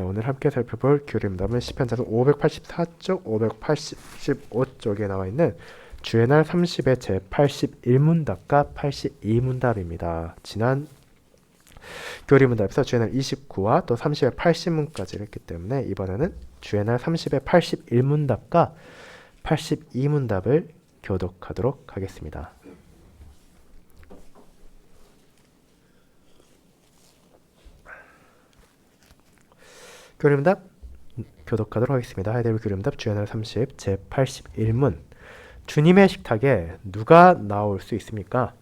오늘 함께 살펴볼 교리문답은 시편자서 584쪽, 585쪽에 나와 있는 주의 날 30의 제 81문답과 82문답입니다. 지난 교리문답에서 주의 날 29와 또 30의 80문까지를 했기 때문에 이번에는 주의 날 30의 81문답과 82문답을 교독하도록 하겠습니다. 교리문답 교독하도록 하겠습니다. 하이데르 교리문답 주의 날 30 제 81문 주님의 식탁에 누가 나올 수 있습니까?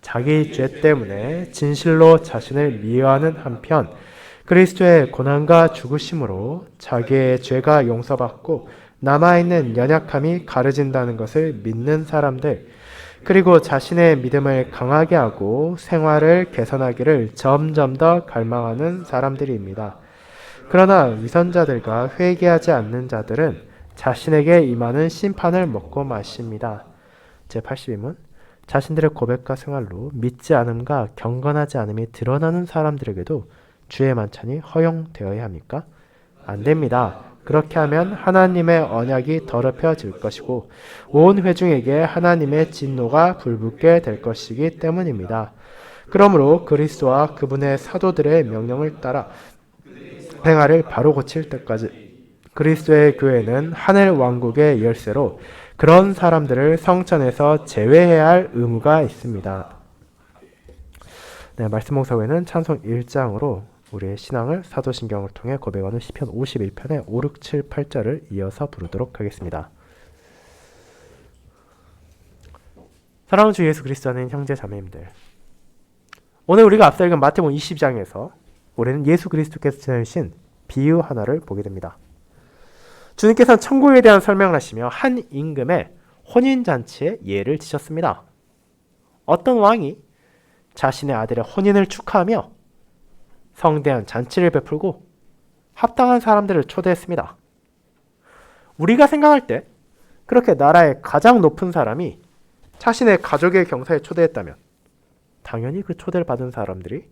자기 죄 때문에 진실로 자신을 미워하는 한편 그리스도의 고난과 죽으심으로 자기의 죄가 용서받고 남아있는 연약함이 가려진다는 것을 믿는 사람들, 그리고 자신의 믿음을 강하게 하고 생활을 개선하기를 점점 더 갈망하는 사람들입니다. 그러나 위선자들과 회개하지 않는 자들은 자신에게 임하는 심판을 먹고 마십니다. 제82문 자신들의 고백과 생활로 믿지 않음과 경건하지 않음이 드러나는 사람들에게도 주의 만찬이 허용되어야 합니까? 안 됩니다. 그렇게 하면 하나님의 언약이 더럽혀질 것이고 온 회중에게 하나님의 진노가 불붙게 될 것이기 때문입니다. 그러므로 그리스도와 그분의 사도들의 명령을 따라 생활을 바로 고칠 때까지 그리스도의 교회는 하늘 왕국의 열쇠로 그런 사람들을 성전에서 제외해야 할 의무가 있습니다. 네, 말씀 묵상 후에는 찬송 1장으로 우리의 신앙을 사도신경을 통해 고백하는 시편 51편의 5, 6, 7, 8절을 이어서 부르도록 하겠습니다. 사랑하는 주 예수 그리스도 안에 있는 형제 자매님들, 오늘 우리가 앞서 읽은 마태복음 20장에서 우리는 예수 그리스도께서 지내신 비유 하나를 보게 됩니다. 주님께서는 천국에 대한 설명을 하시며 한 임금의 혼인잔치의 예를 드셨습니다. 어떤 왕이 자신의 아들의 혼인을 축하하며 성대한 잔치를 베풀고 합당한 사람들을 초대했습니다. 우리가 생각할 때 그렇게 나라의 가장 높은 사람이 자신의 가족의 경사에 초대했다면 당연히 그 초대를 받은 사람들이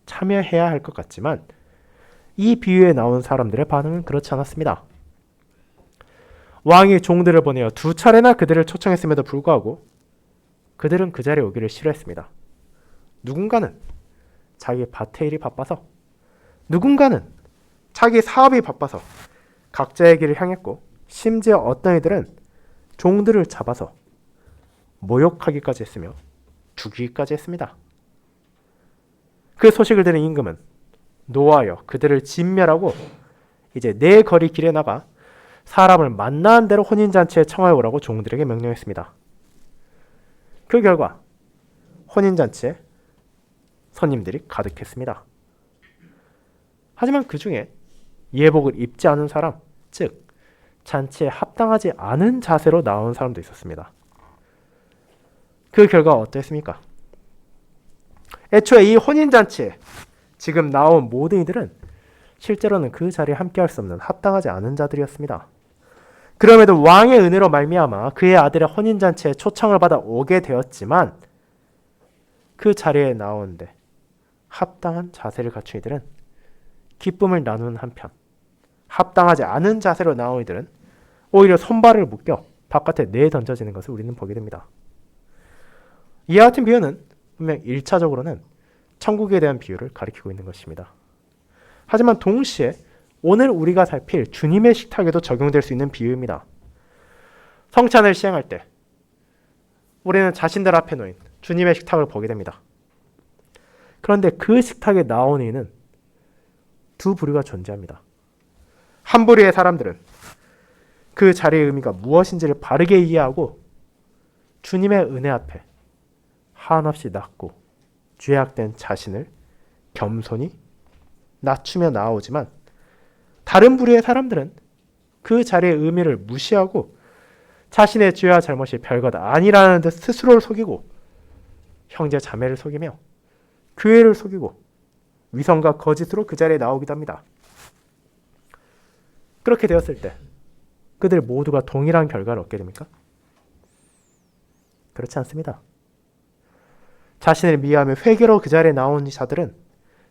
참여해야 할 것 같지만 이 비유에 나온 사람들의 반응은 그렇지 않았습니다. 왕이 종들을 보내어 2차례나 그들을 초청했음에도 불구하고 그들은 그 자리에 오기를 싫어했습니다. 누군가는 자기 밭의 일이 바빠서, 누군가는 자기 사업이 바빠서 각자의 길을 향했고, 심지어 어떤 이들은 종들을 잡아서 모욕하기까지 했으며 죽이기까지 했습니다. 그 소식을 들은 임금은 노하여 그들을 진멸하고 이제 내 거리 길에 나가 사람을 만나는 대로 혼인잔치에 청하여 오라고 종들에게 명령했습니다. 그 결과 혼인잔치에 손님들이 가득했습니다. 하지만 그 중에 예복을 입지 않은 사람, 즉 잔치에 합당하지 않은 자세로 나온 사람도 있었습니다. 그 결과가 어땠습니까? 애초에 이 혼인잔치에 지금 나온 모든 이들은 실제로는 그 자리에 함께할 수 없는 합당하지 않은 자들이었습니다. 그럼에도 왕의 은혜로 말미암아 그의 아들의 혼인잔치에 초청을 받아 오게 되었지만 그 자리에 나오는데 합당한 자세를 갖춘 이들은 기쁨을 나누는 한편 합당하지 않은 자세로 나온 이들은 오히려 손발을 묶여 바깥에 내던져지는 것을 우리는 보게 됩니다. 이와 같은 비유는 분명 1차적으로는 천국에 대한 비유를 가리키고 있는 것입니다. 하지만 동시에 오늘 우리가 살필 주님의 식탁에도 적용될 수 있는 비유입니다. 성찬을 시행할 때 우리는 자신들 앞에 놓인 주님의 식탁을 보게 됩니다. 그런데 그 식탁에 나온 이는 두 부류가 존재합니다. 한 부류의 사람들은 그 자리의 의미가 무엇인지를 바르게 이해하고 주님의 은혜 앞에 한없이 낮고 죄악된 자신을 겸손히 낮추며 나오지만 다른 부류의 사람들은 그 자리의 의미를 무시하고 자신의 죄와 잘못이 별것 아니라는 듯 스스로를 속이고 형제 자매를 속이며 교회를 속이고 위선과 거짓으로 그 자리에 나오기도 합니다. 그렇게 되었을 때 그들 모두가 동일한 결과를 얻게 됩니까? 그렇지 않습니다. 자신을 미워하며 회개로 그 자리에 나온 자들은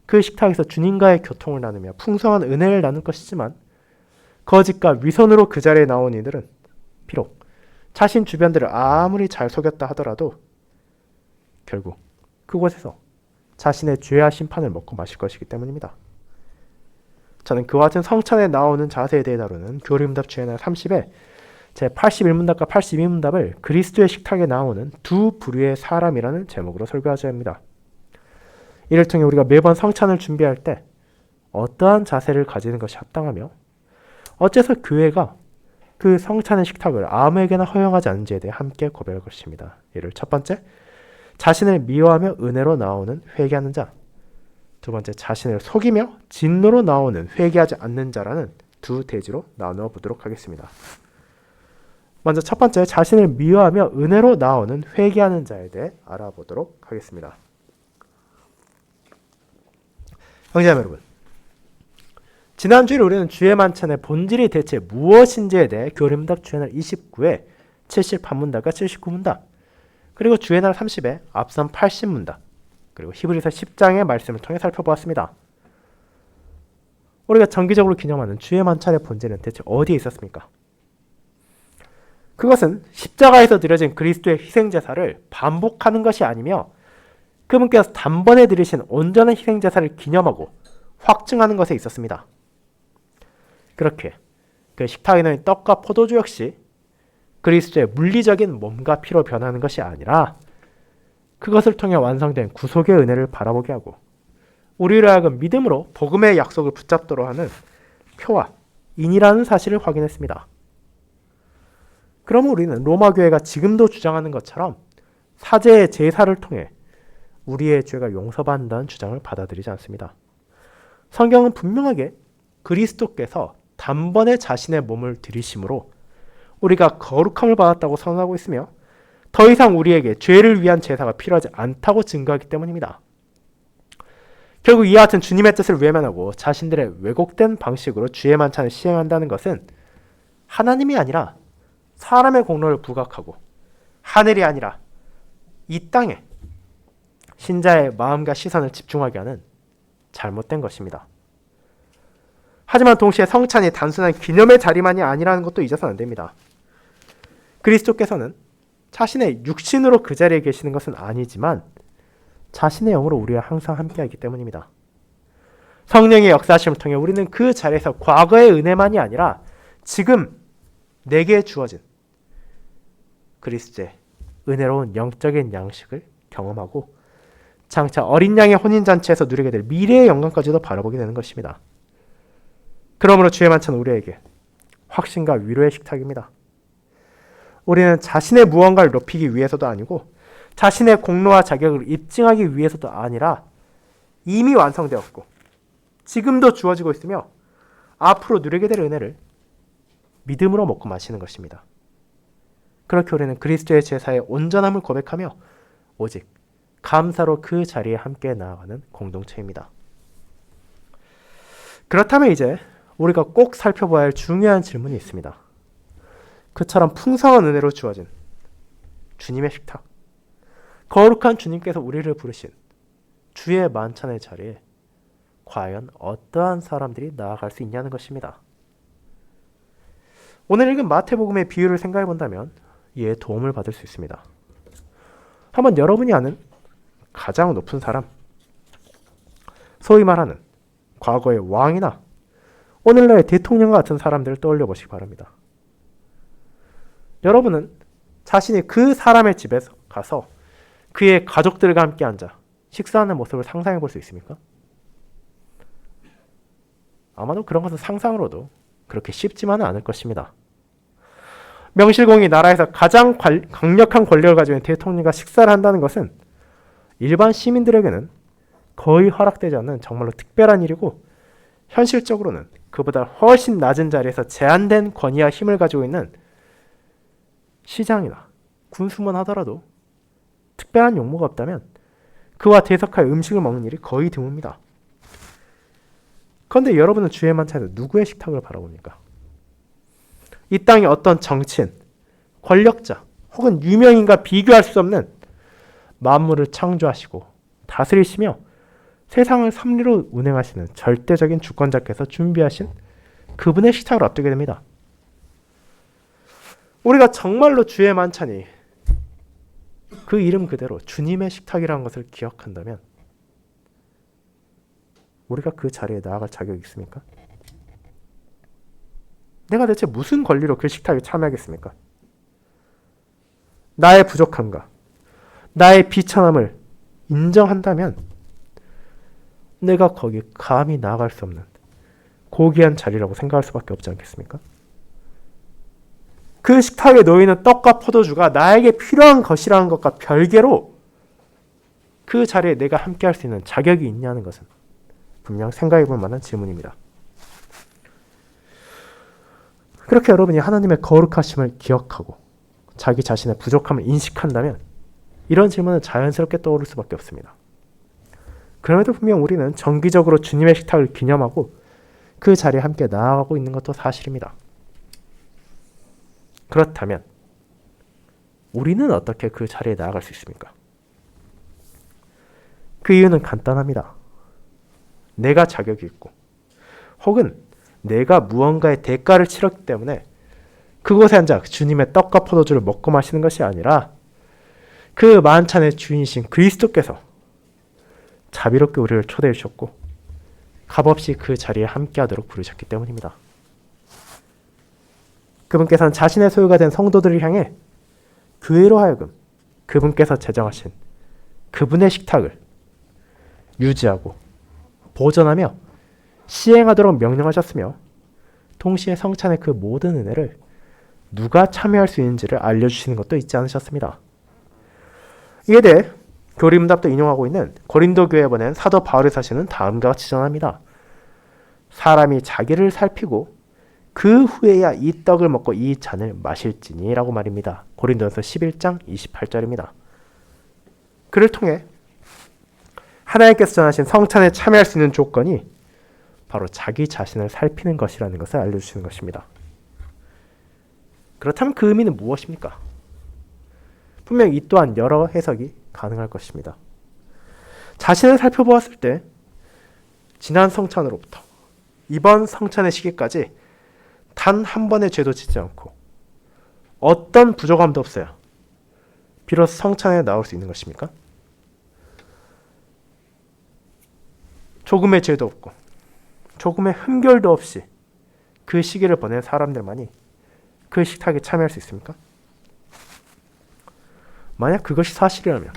그 식탁에서 주님과의 교통을 나누며 풍성한 은혜를 나눌 것이지만 거짓과 위선으로 그 자리에 나온 이들은 비록 자신 주변들을 아무리 잘 속였다 하더라도 결국 그곳에서 자신의 죄와 심판을 먹고 마실 것이기 때문입니다. 저는 그와 같은 성찬에 나오는 자세에 대해 다루는 교리문답 주애나 30에 제 81문답과 82문답을 그리스도의 식탁에 나오는 두 부류의 사람이라는 제목으로 설교하자 합니다. 이를 통해 우리가 매번 성찬을 준비할 때 어떠한 자세를 가지는 것이 합당하며 어째서 교회가 그 성찬의 식탁을 아무에게나 허용하지 않는지에 대해 함께 고백할 것입니다. 이를 첫 번째, 자신을 미워하며 은혜로 나오는 회개하는 자, 두 번째, 자신을 속이며 진노로 나오는 회개하지 않는 자라는 두 대지로 나누어 보도록 하겠습니다. 먼저 첫 번째, 자신을 미워하며 은혜로 나오는 회개하는 자에 대해 알아보도록 하겠습니다. 형제자매 여러분, 지난주에 우리는 주의 만찬의 본질이 대체 무엇인지에 대해 교리문답 주의날 29에 78문답과 79문답, 그리고 주의날 30에 앞선 80문답, 그리고 히브리서 10장의 말씀을 통해 살펴보았습니다. 우리가 정기적으로 기념하는 주의 만찬의 본질은 대체 어디에 있었습니까? 그것은 십자가에서 드려진 그리스도의 희생제사를 반복하는 것이 아니며 그분께서 단번에 드리신 온전한 희생제사를 기념하고 확증하는 것에 있었습니다. 그렇게 그 식탁에 놓인 떡과 포도주 역시 그리스도의 물리적인 몸과 피로 변하는 것이 아니라 그것을 통해 완성된 구속의 은혜를 바라보게 하고 우리를 하여금 믿음으로 복음의 약속을 붙잡도록 하는 표와 인이라는 사실을 확인했습니다. 그러면 우리는 로마 교회가 지금도 주장하는 것처럼 사제의 제사를 통해 우리의 죄가 용서받는다는 주장을 받아들이지 않습니다. 성경은 분명하게 그리스도께서 단번에 자신의 몸을 들이심으로 우리가 거룩함을 받았다고 선언하고 있으며 더 이상 우리에게 죄를 위한 제사가 필요하지 않다고 증거하기 때문입니다. 결국 이와 같은 주님의 뜻을 외면하고 자신들의 왜곡된 방식으로 주의 만찬을 시행한다는 것은 하나님이 아니라 사람의 공로를 부각하고 하늘이 아니라 이 땅에 신자의 마음과 시선을 집중하게 하는 잘못된 것입니다. 하지만 동시에 성찬이 단순한 기념의 자리만이 아니라는 것도 잊어서는 안 됩니다. 그리스도께서는 자신의 육신으로 그 자리에 계시는 것은 아니지만 자신의 영으로 우리와 항상 함께하기 때문입니다. 성령의 역사하심을 통해 우리는 그 자리에서 과거의 은혜만이 아니라 지금 내게 주어진 그리스도의 은혜로운 영적인 양식을 경험하고 장차 어린 양의 혼인잔치에서 누리게 될 미래의 영광까지도 바라보게 되는 것입니다. 그러므로 주의 만찬은 우리에게 확신과 위로의 식탁입니다. 우리는 자신의 무언가를 높이기 위해서도 아니고 자신의 공로와 자격을 입증하기 위해서도 아니라 이미 완성되었고 지금도 주어지고 있으며 앞으로 누리게 될 은혜를 믿음으로 먹고 마시는 것입니다. 그렇게 우리는 그리스도의 제사의 온전함을 고백하며 오직 감사로 그 자리에 함께 나아가는 공동체입니다. 그렇다면 이제 우리가 꼭 살펴봐야 할 중요한 질문이 있습니다. 그처럼 풍성한 은혜로 주어진 주님의 식탁, 거룩한 주님께서 우리를 부르신 주의 만찬의 자리에 과연 어떠한 사람들이 나아갈 수 있냐는 것입니다. 오늘 읽은 마태복음의 비유를 생각해 본다면 이에 도움을 받을 수 있습니다. 한번 여러분이 아는 가장 높은 사람, 소위 말하는 과거의 왕이나 오늘날의 대통령과 같은 사람들을 떠올려 보시기 바랍니다. 여러분은 자신이 그 사람의 집에 가서 그의 가족들과 함께 앉아 식사하는 모습을 상상해 볼 수 있습니까? 아마도 그런 것은 상상으로도 그렇게 쉽지만은 않을 것입니다. 명실공히 나라에서 가장 강력한 권력을 가지고 있는 대통령과 식사를 한다는 것은 일반 시민들에게는 거의 허락되지 않는 정말로 특별한 일이고 현실적으로는 그보다 훨씬 낮은 자리에서 제한된 권위와 힘을 가지고 있는 시장이나 군수만 하더라도 특별한 용무가 없다면 그와 대석하여 음식을 먹는 일이 거의 드뭅니다. 그런데 여러분은 주의 만찬에서 누구의 식탁을 바라봅니까? 이 땅의 어떤 정치인, 권력자 혹은 유명인과 비교할 수 없는 만물을 창조하시고 다스리시며 세상을 섭리로 운행하시는 절대적인 주권자께서 준비하신 그분의 식탁을 앞두게 됩니다. 우리가 정말로 주의 만찬이 그 이름 그대로 주님의 식탁이라는 것을 기억한다면 우리가 그 자리에 나아갈 자격이 있습니까? 내가 대체 무슨 권리로 그 식탁에 참여하겠습니까? 나의 부족함과 나의 비천함을 인정한다면 내가 거기 감히 나아갈 수 없는 고귀한 자리라고 생각할 수밖에 없지 않겠습니까? 그 식탁에 놓이는 떡과 포도주가 나에게 필요한 것이라는 것과 별개로 그 자리에 내가 함께할 수 있는 자격이 있냐는 것은 분명 생각해 볼 만한 질문입니다. 그렇게 여러분이 하나님의 거룩하심을 기억하고 자기 자신의 부족함을 인식한다면 이런 질문은 자연스럽게 떠오를 수밖에 없습니다. 그럼에도 분명 우리는 정기적으로 주님의 식탁을 기념하고 그 자리에 함께 나아가고 있는 것도 사실입니다. 그렇다면 우리는 어떻게 그 자리에 나아갈 수 있습니까? 그 이유는 간단합니다. 내가 자격이 있고 혹은 내가 무언가의 대가를 치렀기 때문에 그곳에 앉아 주님의 떡과 포도주를 먹고 마시는 것이 아니라 그 만찬의 주인이신 그리스도께서 자비롭게 우리를 초대해 주셨고 값없이 그 자리에 함께하도록 부르셨기 때문입니다. 그분께서는 자신의 소유가 된 성도들을 향해 교회로 하여금 그분께서 제정하신 그분의 식탁을 유지하고 보존하며 시행하도록 명령하셨으며 동시에 성찬의 그 모든 은혜를 누가 참여할 수 있는지를 알려주시는 것도 잊지 않으셨습니다. 이에 대해 교리문답도 인용하고 있는 고린도 교회에 보낸 사도 바울의 사시는 다음과 같이 전합니다. 사람이 자기를 살피고 그 후에야 이 떡을 먹고 이 잔을 마실지니 라고 말입니다. 고린도전서 11장 28절입니다. 그를 통해 하나님께서 전하신 성찬에 참여할 수 있는 조건이 바로 자기 자신을 살피는 것이라는 것을 알려주시는 것입니다. 그렇다면 그 의미는 무엇입니까? 분명 이 또한 여러 해석이 가능할 것입니다. 자신을 살펴보았을 때 지난 성찬으로부터 이번 성찬의 시기까지 단 한 번의 죄도 짓지 않고 어떤 부족함도 없어요. 비로소 성찬에 나올 수 있는 것입니까? 조금의 죄도 없고 조금의 흠결도 없이 그 시기를 보낸 사람들만이 그 식탁에 참여할 수 있습니까? 만약 그것이 사실이라면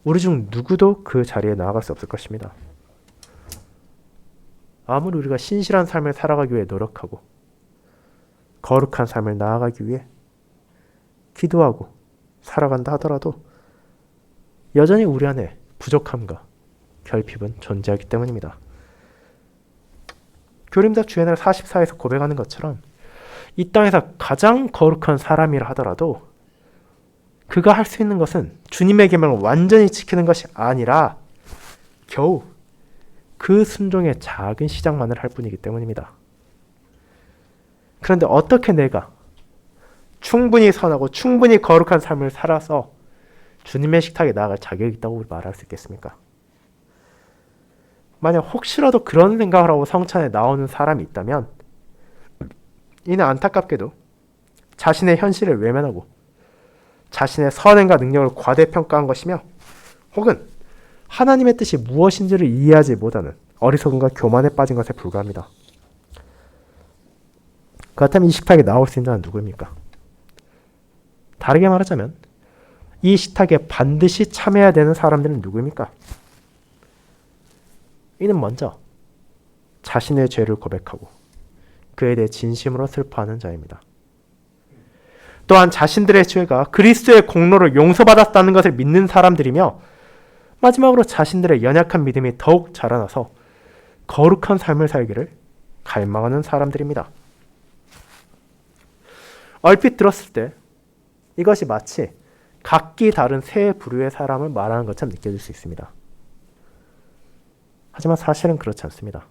우리 중 누구도 그 자리에 나아갈 수 없을 것입니다. 아무리 우리가 신실한 삶을 살아가기 위해 노력하고 거룩한 삶을 나아가기 위해 기도하고 살아간다 하더라도 여전히 우리 안에 부족함과 결핍은 존재하기 때문입니다. 교림답 주애날 44에서 고백하는 것처럼 이 땅에서 가장 거룩한 사람이라 하더라도 그가 할 수 있는 것은 주님의 계명을 완전히 지키는 것이 아니라 겨우 그 순종의 작은 시작만을 할 뿐이기 때문입니다. 그런데 어떻게 내가 충분히 선하고 충분히 거룩한 삶을 살아서 주님의 식탁에 나아갈 자격이 있다고 말할 수 있겠습니까? 만약 혹시라도 그런 생각을 하고 성찬에 나오는 사람이 있다면 이는 안타깝게도 자신의 현실을 외면하고 자신의 선행과 능력을 과대평가한 것이며 혹은 하나님의 뜻이 무엇인지를 이해하지 못하는 어리석음과 교만에 빠진 것에 불과합니다. 그렇다면 이 식탁에 나올 수 있는 자는 누구입니까? 다르게 말하자면 이 식탁에 반드시 참여해야 되는 사람들은 누구입니까? 이는 먼저 자신의 죄를 고백하고 그에 대해 진심으로 슬퍼하는 자입니다. 또한 자신들의 죄가 그리스도의 공로로 용서받았다는 것을 믿는 사람들이며 마지막으로 자신들의 연약한 믿음이 더욱 자라나서 거룩한 삶을 살기를 갈망하는 사람들입니다. 얼핏 들었을 때 이것이 마치 각기 다른 세 부류의 사람을 말하는 것처럼 느껴질 수 있습니다. 하지만 사실은 그렇지 않습니다.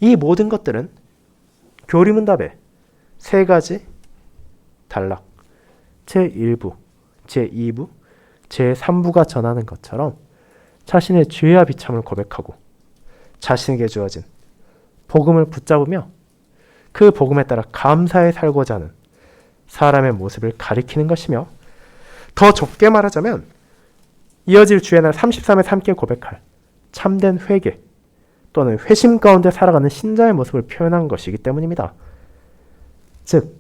이 모든 것들은 교리문답의 세 가지 단락, 제1부, 제2부, 제3부가 전하는 것처럼 자신의 죄와 비참을 고백하고 자신에게 주어진 복음을 붙잡으며 그 복음에 따라 감사해 살고자 하는 사람의 모습을 가리키는 것이며, 더 좁게 말하자면 이어질 주의 날 33에 함께 고백할 참된 회개 또는 회심 가운데 살아가는 신자의 모습을 표현한 것이기 때문입니다. 즉,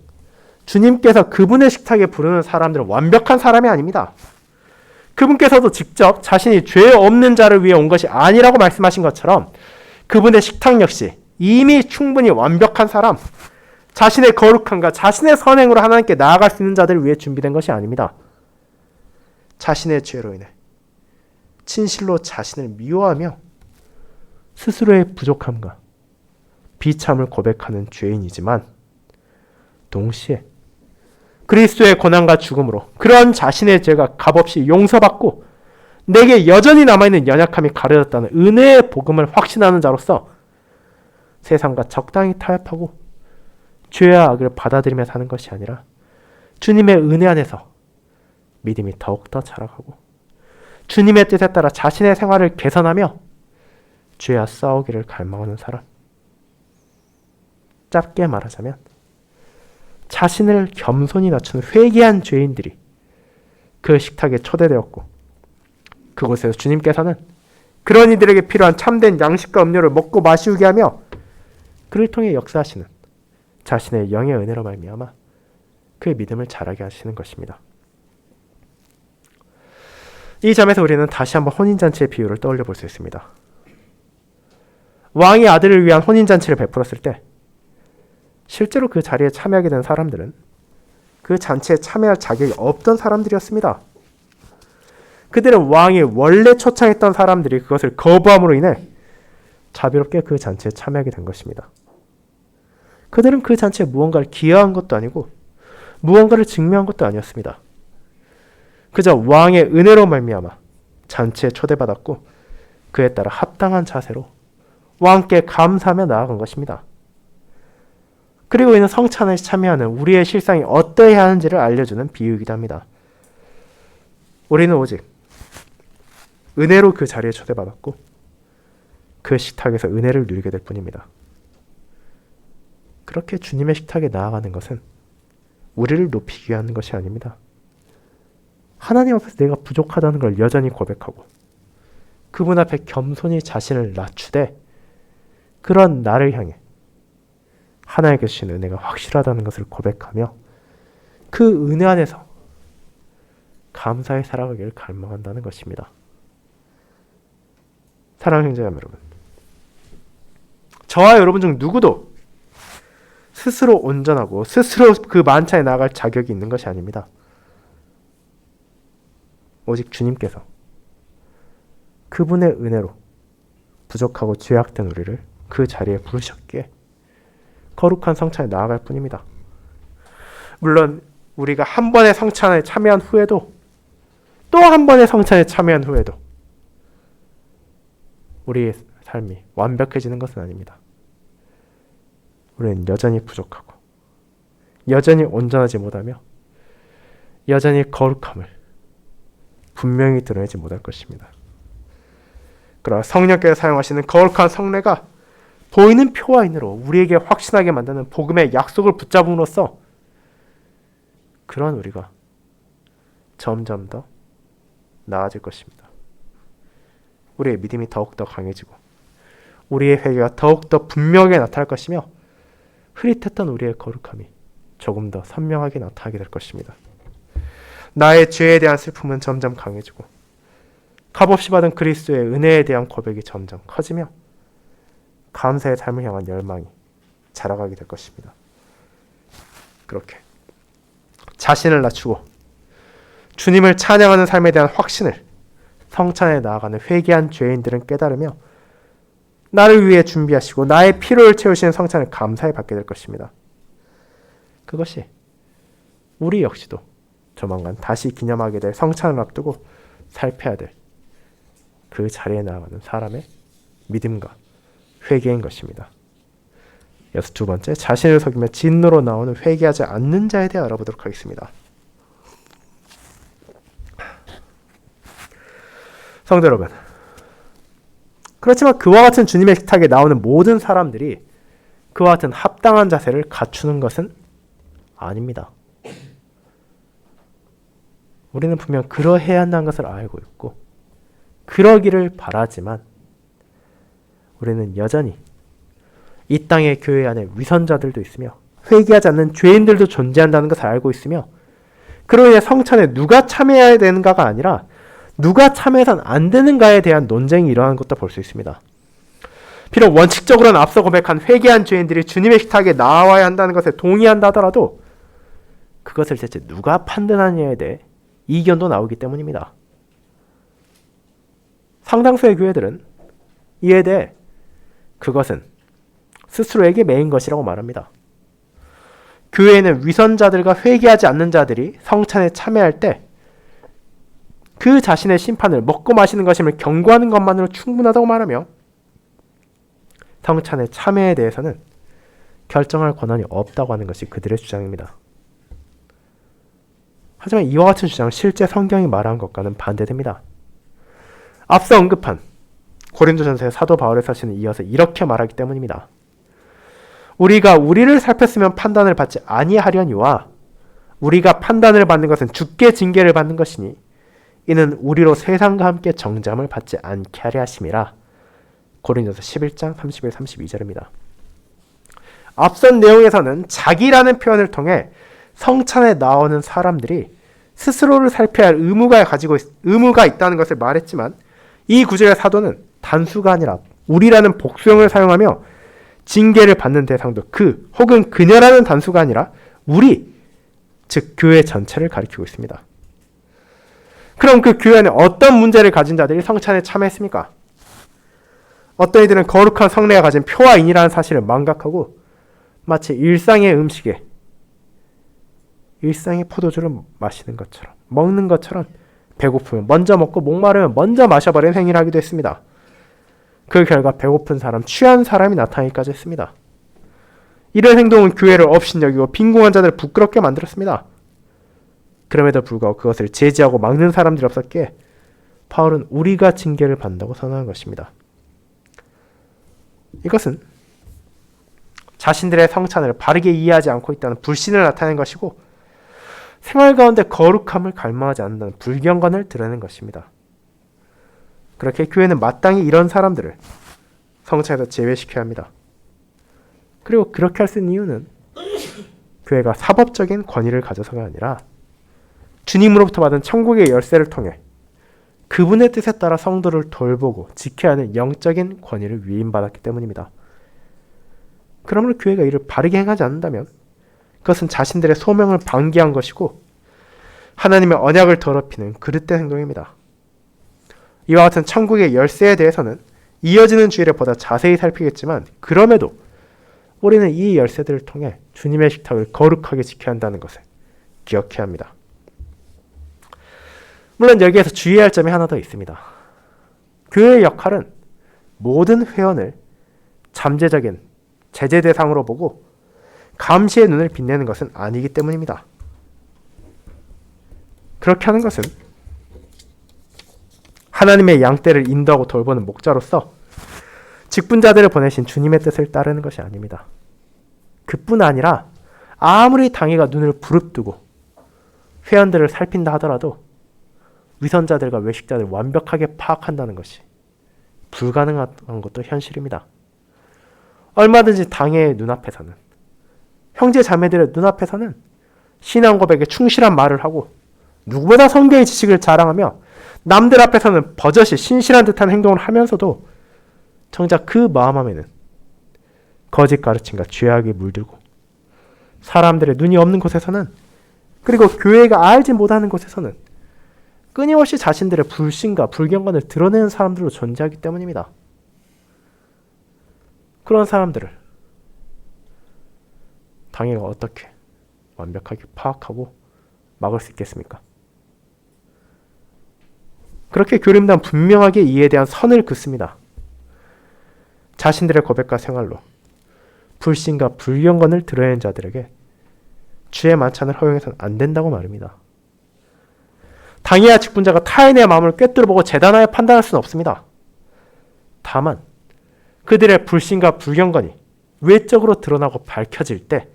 주님께서 그분의 식탁에 부르는 사람들은 완벽한 사람이 아닙니다. 그분께서도 직접 자신이 죄 없는 자를 위해 온 것이 아니라고 말씀하신 것처럼 그분의 식탁 역시 이미 충분히 완벽한 사람, 자신의 거룩함과 자신의 선행으로 하나님께 나아갈 수 있는 자들을 위해 준비된 것이 아닙니다. 자신의 죄로 인해 진실로 자신을 미워하며 스스로의 부족함과 비참을 고백하는 죄인이지만, 동시에 그리스도의 고난과 죽음으로 그런 자신의 죄가 값없이 용서받고 내게 여전히 남아있는 연약함이 가려졌다는 은혜의 복음을 확신하는 자로서 세상과 적당히 타협하고 죄와 악을 받아들이며 사는 것이 아니라 주님의 은혜 안에서 믿음이 더욱더 자라가고 주님의 뜻에 따라 자신의 생활을 개선하며 죄와 싸우기를 갈망하는 사람. 짧게 말하자면 자신을 겸손히 낮춘 회개한 죄인들이 그 식탁에 초대되었고, 그곳에서 주님께서는 그런 이들에게 필요한 참된 양식과 음료를 먹고 마시우게 하며 그를 통해 역사하시는 자신의 영의 은혜로 말미암아 그의 믿음을 자라게 하시는 것입니다. 이 점에서 우리는 다시 한번 혼인잔치의 비유를 떠올려 볼 수 있습니다. 왕이 아들을 위한 혼인잔치를 베풀었을 때 실제로 그 자리에 참여하게 된 사람들은 그 잔치에 참여할 자격이 없던 사람들이었습니다. 그들은 왕이 원래 초청했던 사람들이 그것을 거부함으로 인해 자비롭게 그 잔치에 참여하게 된 것입니다. 그들은 그 잔치에 무언가를 기여한 것도 아니고 무언가를 증명한 것도 아니었습니다. 그저 왕의 은혜로 말미암아 잔치에 초대받았고 그에 따라 합당한 자세로 왕께 감사하며 나아간 것입니다. 그리고 이는 성찬에 참여하는 우리의 실상이 어떠해야 하는지를 알려주는 비유이기도 합니다. 우리는 오직 은혜로 그 자리에 초대받았고 그 식탁에서 은혜를 누리게 될 뿐입니다. 그렇게 주님의 식탁에 나아가는 것은 우리를 높이기 위한 것이 아닙니다. 하나님 앞에서 내가 부족하다는 걸 여전히 고백하고 그분 앞에 겸손히 자신을 낮추되 그런 나를 향해 하나님께 주신 은혜가 확실하다는 것을 고백하며 그 은혜 안에서 감사히 살아가기를 갈망한다는 것입니다. 사랑하는 형제자매 여러분, 저와 여러분 중 누구도 스스로 온전하고 스스로 그 만찬에 나아갈 자격이 있는 것이 아닙니다. 오직 주님께서 그분의 은혜로 부족하고 죄악된 우리를 그 자리에 부르셨기에 거룩한 성찬에 나아갈 뿐입니다. 물론 우리가 한 번의 성찬에 참여한 후에도 또 한 번의 성찬에 참여한 후에도 우리의 삶이 완벽해지는 것은 아닙니다. 우리는 여전히 부족하고 여전히 온전하지 못하며 여전히 거룩함을 분명히 드러내지 못할 것입니다. 그러나 성령께서 사용하시는 거룩한 성례가 보이는 표와 인으로 우리에게 확신하게 만드는 복음의 약속을 붙잡음으로써 그런 우리가 점점 더 나아질 것입니다. 우리의 믿음이 더욱더 강해지고 우리의 회개가 더욱더 분명하게 나타날 것이며 흐릿했던 우리의 거룩함이 조금 더 선명하게 나타나게 될 것입니다. 나의 죄에 대한 슬픔은 점점 강해지고 값없이 받은 그리스도의 은혜에 대한 고백이 점점 커지며 감사의 삶을 향한 열망이 자라가게 될 것입니다. 그렇게 자신을 낮추고 주님을 찬양하는 삶에 대한 확신을 성찬에 나아가는 회개한 죄인들은 깨달으며 나를 위해 준비하시고 나의 필요를 채우시는 성찬을 감사히 받게 될 것입니다. 그것이 우리 역시도 조만간 다시 기념하게 될 성찬을 앞두고 살펴야 될 그 자리에 나아가는 사람의 믿음과 회개인 것입니다. 이어서 두 번째, 자신을 속이며 진노로 나오는 회개하지 않는 자에 대해 알아보도록 하겠습니다. 성도 여러분, 그렇지만 그와 같은 주님의 식탁에 나오는 모든 사람들이 그와 같은 합당한 자세를 갖추는 것은 아닙니다. 우리는 분명 그러해야 한다는 것을 알고 있고 그러기를 바라지만 우리는 여전히 이 땅의 교회 안에 위선자들도 있으며 회개하지 않는 죄인들도 존재한다는 것을 알고 있으며 그로 인해 성찬에 누가 참여해야 되는가가 아니라 누가 참여해서는 안 되는가에 대한 논쟁이 일어나는 것도 볼 수 있습니다. 비록 원칙적으로는 앞서 고백한 회개한 죄인들이 주님의 식탁에 나와야 한다는 것에 동의한다 하더라도 그것을 대체 누가 판단하느냐에 대해 이견도 나오기 때문입니다. 상당수의 교회들은 이에 대해 그것은 스스로에게 매인 것이라고 말합니다. 교회에는 위선자들과 회개하지 않는 자들이 성찬에 참여할 때 그 자신의 심판을 먹고 마시는 것임을 경고하는 것만으로 충분하다고 말하며 성찬의 참여에 대해서는 결정할 권한이 없다고 하는 것이 그들의 주장입니다. 하지만 이와 같은 주장은 실제 성경이 말한 것과는 반대됩니다. 앞서 언급한 고린도전서의 사도 바울의 서신은 이어서 이렇게 말하기 때문입니다. 우리가 우리를 살폈으면 판단을 받지 아니하려니와 우리가 판단을 받는 것은 주께 징계를 받는 것이니 이는 우리로 세상과 함께 정죄함을 받지 않게 하려 하심이라. 고린도서 11장 31, 32절입니다. 앞선 내용에서는 자기라는 표현을 통해 성찬에 나오는 사람들이 스스로를 살펴야 할 의무가 있다는 것을 말했지만 이 구절의 사도는 단수가 아니라 우리라는 복수형을 사용하며 징계를 받는 대상도 그 혹은 그녀라는 단수가 아니라 우리, 즉 교회 전체를 가리키고 있습니다. 그럼 그 교회 안에 어떤 문제를 가진 자들이 성찬에 참여했습니까? 어떤 이들은 거룩한 성례가 가진 표와 인이라는 사실을 망각하고 마치 일상의 음식에 일상의 포도주를 마시는 것처럼 먹는 것처럼 배고프면 먼저 먹고 목마르면 먼저 마셔버리는 행위를 하기도 했습니다. 그 결과 배고픈 사람, 취한 사람이 나타나기까지 했습니다. 이런 행동은 교회를 업신여기고 빈궁한 자들을 부끄럽게 만들었습니다. 그럼에도 불구하고 그것을 제지하고 막는 사람들이 없었기에 바울은 우리가 징계를 받는다고 선언한 것입니다. 이것은 자신들의 성찬을 바르게 이해하지 않고 있다는 불신을 나타낸 것이고 생활 가운데 거룩함을 갈망하지 않는다는 불경건을 드러내는 것입니다. 그렇게 교회는 마땅히 이런 사람들을 성찬에서 제외시켜야 합니다. 그리고 그렇게 할 수 있는 이유는 교회가 사법적인 권위를 가져서가 아니라 주님으로부터 받은 천국의 열쇠를 통해 그분의 뜻에 따라 성도를 돌보고 지켜야 하는 영적인 권위를 위임받았기 때문입니다. 그러므로 교회가 이를 바르게 행하지 않는다면 그것은 자신들의 소명을 방기한 것이고 하나님의 언약을 더럽히는 그릇된 행동입니다. 이와 같은 천국의 열쇠에 대해서는 이어지는 주일에 보다 자세히 살피겠지만 그럼에도 우리는 이 열쇠들을 통해 주님의 식탁을 거룩하게 지켜야 한다는 것을 기억해야 합니다. 물론 여기에서 주의해야 할 점이 하나 더 있습니다. 교회의 역할은 모든 회원을 잠재적인 제재 대상으로 보고 감시의 눈을 빛내는 것은 아니기 때문입니다. 그렇게 하는 것은 하나님의 양떼를 인도하고 돌보는 목자로서 직분자들을 보내신 주님의 뜻을 따르는 것이 아닙니다. 그뿐 아니라 아무리 당회가 눈을 부릅뜨고 회원들을 살핀다 하더라도 위선자들과 외식자들을 완벽하게 파악한다는 것이 불가능한 것도 현실입니다. 얼마든지 당회의 눈앞에서는 형제 자매들의 눈앞에서는 신앙 고백에 충실한 말을 하고 누구보다 성경의 지식을 자랑하며 남들 앞에서는 버젓이 신실한 듯한 행동을 하면서도 정작 그 마음 안에는 거짓 가르침과 죄악이 물들고 사람들의 눈이 없는 곳에서는 그리고 교회가 알지 못하는 곳에서는 끊임없이 자신들의 불신과 불경건을 드러내는 사람들로 존재하기 때문입니다. 그런 사람들을 당회가 어떻게 완벽하게 파악하고 막을 수 있겠습니까? 그렇게 교림단 분명하게 이에 대한 선을 긋습니다. 자신들의 고백과 생활로 불신과 불경건을 드러내는 자들에게 주의 만찬을 허용해서는 안 된다고 말합니다. 당회와 직분자가 타인의 마음을 꿰뚫어보고 재단하여 판단할 수는 없습니다. 다만 그들의 불신과 불경건이 외적으로 드러나고 밝혀질 때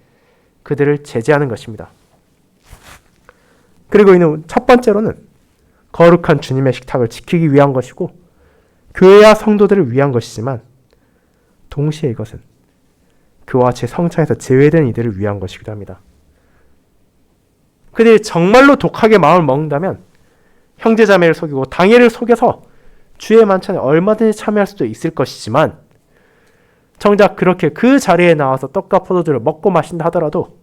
그들을 제재하는 것입니다. 그리고 이는 첫 번째로는 거룩한 주님의 식탁을 지키기 위한 것이고 교회와 성도들을 위한 것이지만 동시에 이것은 그와 같이 성찬에서 제외된 이들을 위한 것이기도 합니다. 그들이 정말로 독하게 마음을 먹는다면 형제자매를 속이고 당회를 속여서 주의 만찬에 얼마든지 참여할 수도 있을 것이지만 정작 그렇게 그 자리에 나와서 떡과 포도주를 먹고 마신다 하더라도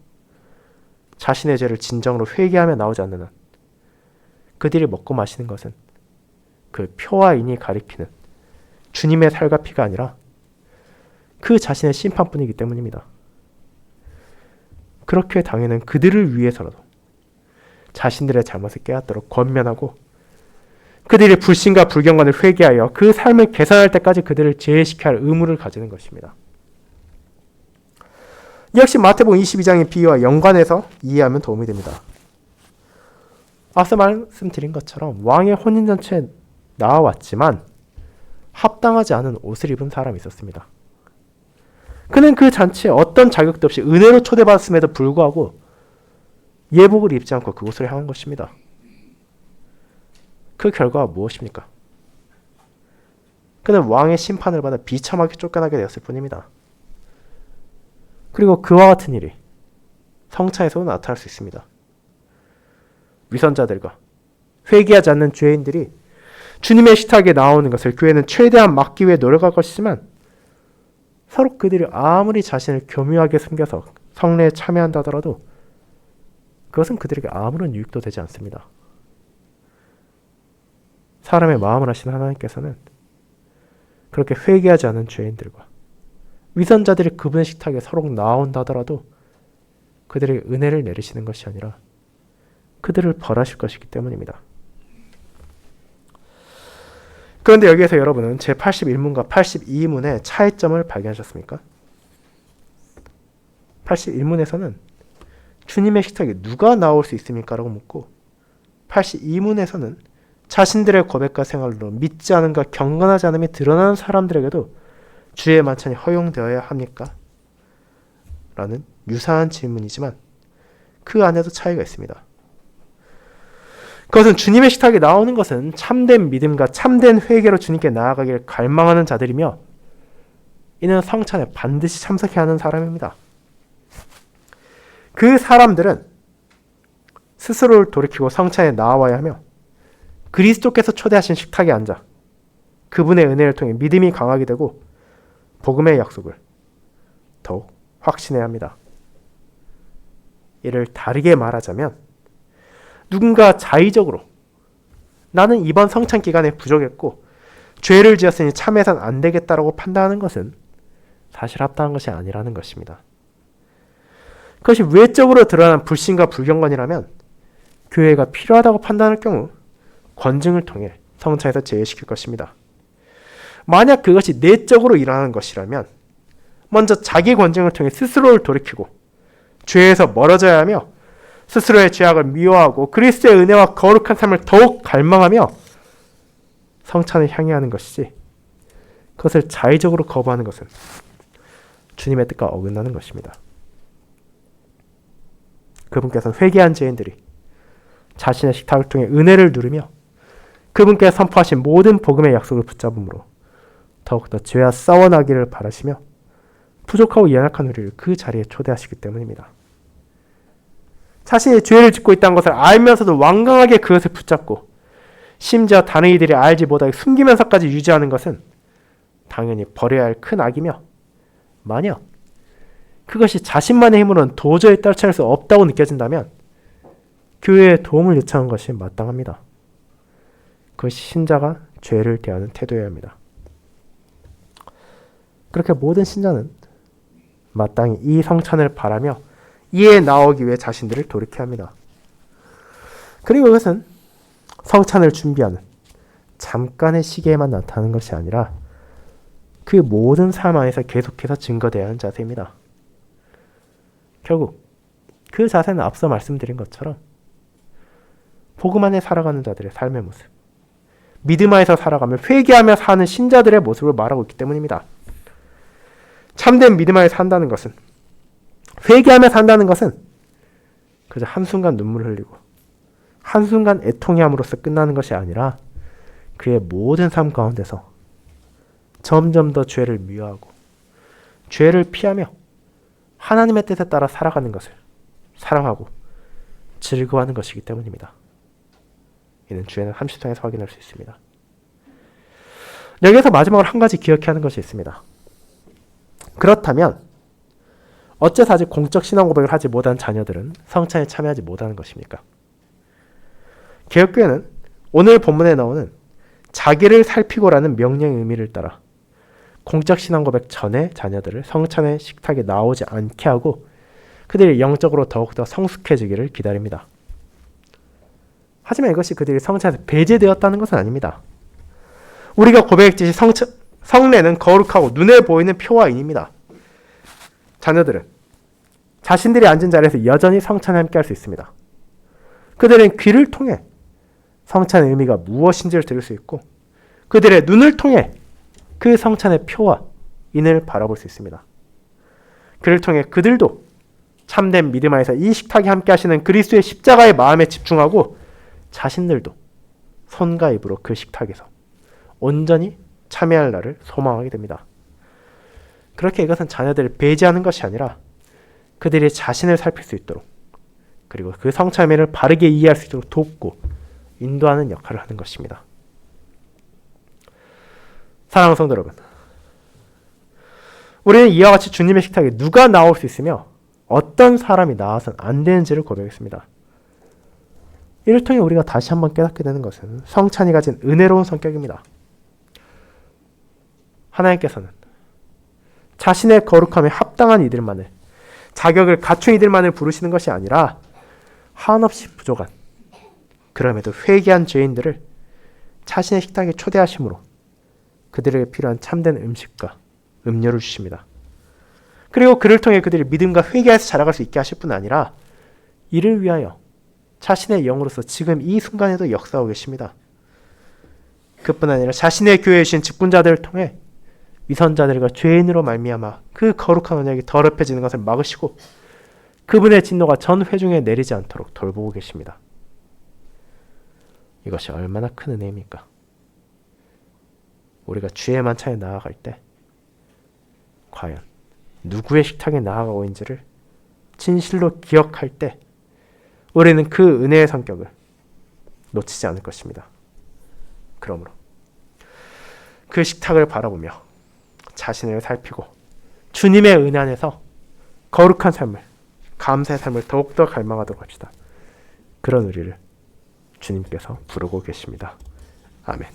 자신의 죄를 진정으로 회개하며 나오지 않는 한 그들이 먹고 마시는 것은 그 표와 인이 가리키는 주님의 살과 피가 아니라 그 자신의 심판뿐이기 때문입니다. 그렇게 당회는 그들을 위해서라도 자신들의 잘못을 깨닫도록 권면하고 그들의 불신과 불경건을 회개하여 그 삶을 개선할 때까지 그들을 제외시켜야 할 의무를 가지는 것입니다. 역시 마태복음 22장의 비유와 연관해서 이해하면 도움이 됩니다. 앞서 말씀드린 것처럼 왕의 혼인잔치에 나와왔지만 합당하지 않은 옷을 입은 사람이 있었습니다. 그는 그 잔치에 어떤 자격도 없이 은혜로 초대받았음에도 불구하고 예복을 입지 않고 그곳을 향한 것입니다. 그 결과가 무엇입니까? 그는 왕의 심판을 받아 비참하게 쫓겨나게 되었을 뿐입니다. 그리고 그와 같은 일이 성찬에서도 나타날 수 있습니다. 위선자들과 회개하지 않는 죄인들이 주님의 식탁에 나오는 것을 교회는 최대한 막기 위해 노력할 것이지만 서로 그들이 아무리 자신을 교묘하게 숨겨서 성례에 참여한다 하더라도 그것은 그들에게 아무런 유익도 되지 않습니다. 사람의 마음을 아시는 하나님께서는 그렇게 회개하지 않은 죄인들과 위선자들이 그분의 식탁에 서로 나온다 하더라도 그들에게 은혜를 내리시는 것이 아니라 그들을 벌하실 것이기 때문입니다. 그런데 여기에서 여러분은 제81문과 82문의 차이점을 발견하셨습니까? 81문에서는 주님의 식탁에 누가 나올 수 있습니까? 라고 묻고 82문에서는 자신들의 고백과 생활로 믿지 않음과 경건하지 않음이 드러나는 사람들에게도 주의 만찬이 허용되어야 합니까? 라는 유사한 질문이지만 그 안에도 차이가 있습니다. 그것은 주님의 식탁에 나오는 것은 참된 믿음과 참된 회개로 주님께 나아가기를 갈망하는 자들이며 이는 성찬에 반드시 참석해야 하는 사람입니다. 그 사람들은 스스로를 돌이키고 성찬에 나와야 하며 그리스도께서 초대하신 식탁에 앉아 그분의 은혜를 통해 믿음이 강하게 되고 복음의 약속을 더욱 확신해야 합니다. 이를 다르게 말하자면 누군가 자의적으로 나는 이번 성찬 기간에 부족했고 죄를 지었으니 참여해서는 안 되겠다라고 판단하는 것은 사실 합당한 것이 아니라는 것입니다. 그것이 외적으로 드러난 불신과 불경건이라면 교회가 필요하다고 판단할 경우 권증을 통해 성찬에서 제외시킬 것입니다. 만약 그것이 내적으로 일어나는 것이라면 먼저 자기 권증을 통해 스스로를 돌이키고 죄에서 멀어져야 하며 스스로의 죄악을 미워하고 그리스도의 은혜와 거룩한 삶을 더욱 갈망하며 성찬을 향해 하는 것이지 그것을 자의적으로 거부하는 것은 주님의 뜻과 어긋나는 것입니다. 그분께서는 회개한 죄인들이 자신의 식탁을 통해 은혜를 누리며 그분께서 선포하신 모든 복음의 약속을 붙잡음으로 더욱더 죄와 싸워나기를 바라시며 부족하고 연약한 우리를 그 자리에 초대하시기 때문입니다. 자신이 죄를 짓고 있다는 것을 알면서도 완강하게 그것을 붙잡고 심지어 다른 이들이 알지 못하게 숨기면서까지 유지하는 것은 당연히 버려야 할 큰 악이며 만약 그것이 자신만의 힘으로는 도저히 떨쳐낼 수 없다고 느껴진다면 교회의 도움을 요청한 것이 마땅합니다. 그것이 신자가 죄를 대하는 태도여야 합니다. 그렇게 모든 신자는 마땅히 이 성찬을 바라며 이에 나오기 위해 자신들을 돌이켜야 합니다. 그리고 그것은 성찬을 준비하는 잠깐의 시기에만 나타나는 것이 아니라 그 모든 삶 안에서 계속해서 증거되어야 하는 자세입니다. 결국 그 자세는 앞서 말씀드린 것처럼 복음 안에 살아가는 자들의 삶의 모습, 믿음 안에서 살아가며 회개하며 사는 신자들의 모습을 말하고 있기 때문입니다. 참된 믿음 안에 산다는 것은, 회개하며 산다는 것은 그저 한순간 눈물을 흘리고 한순간 애통함으로써 끝나는 것이 아니라 그의 모든 삶 가운데서 점점 더 죄를 미워하고 죄를 피하며 하나님의 뜻에 따라 살아가는 것을 사랑하고 즐거워하는 것이기 때문입니다. 이는 주에는 30장에서 확인할 수 있습니다. 여기에서 마지막으로 한 가지 기억해야 하는 것이 있습니다. 그렇다면 어째서 아직 공적 신앙 고백을 하지 못한 자녀들은 성찬에 참여하지 못하는 것입니까? 개혁교회는 오늘 본문에 나오는 자기를 살피고라는 명령의 의미를 따라 공적 신앙 고백 전에 자녀들을 성찬의 식탁에 나오지 않게 하고 그들이 영적으로 더욱더 성숙해지기를 기다립니다. 하지만 이것이 그들이 성찬에서 배제되었다는 것은 아닙니다. 우리가 고백했듯이 성례는 거룩하고 눈에 보이는 표와 인입니다. 자녀들은 자신들이 앉은 자리에서 여전히 성찬에 함께 할 수 있습니다. 그들은 귀를 통해 성찬의 의미가 무엇인지를 들을 수 있고 그들의 눈을 통해 그 성찬의 표와 인을 바라볼 수 있습니다. 그를 통해 그들도 참된 믿음 안에서 이 식탁에 함께 하시는 그리스도의 십자가의 마음에 집중하고 자신들도 손과 입으로 그 식탁에서 온전히 참여할 날을 소망하게 됩니다. 그렇게 이것은 자녀들을 배제하는 것이 아니라 그들이 자신을 살필 수 있도록 그리고 그 성찬매를 바르게 이해할 수 있도록 돕고 인도하는 역할을 하는 것입니다. 사랑하는 성도 여러분, 우리는 이와 같이 주님의 식탁에 누가 나올 수 있으며 어떤 사람이 나와서는 안 되는지를 고백했습니다. 이를 통해 우리가 다시 한번 깨닫게 되는 것은 성찬이 가진 은혜로운 성격입니다. 하나님께서는 자신의 거룩함에 합당한 이들만을, 자격을 갖춘 이들만을 부르시는 것이 아니라 한없이 부족한, 그럼에도 회개한 죄인들을 자신의 식탁에 초대하심으로 그들에게 필요한 참된 음식과 음료를 주십니다. 그리고 그를 통해 그들이 믿음과 회개에서 자라갈 수 있게 하실 뿐 아니라 이를 위하여 자신의 영으로서 지금 이 순간에도 역사하고 계십니다. 그뿐 아니라 자신의 교회에 주신 직분자들을 통해 위선자들과 죄인으로 말미암아 그 거룩한 언약이 더럽혀지는 것을 막으시고 그분의 진노가 전 회중에 내리지 않도록 돌보고 계십니다. 이것이 얼마나 큰 은혜입니까? 우리가 주의 만찬에 나아갈 때 과연 누구의 식탁에 나아가고 있는지를 진실로 기억할 때 우리는 그 은혜의 성격을 놓치지 않을 것입니다. 그러므로 그 식탁을 바라보며 자신을 살피고 주님의 은혜 안에서 거룩한 삶을, 감사의 삶을 더욱더 갈망하도록 합시다. 그런 우리를 주님께서 부르고 계십니다. 아멘.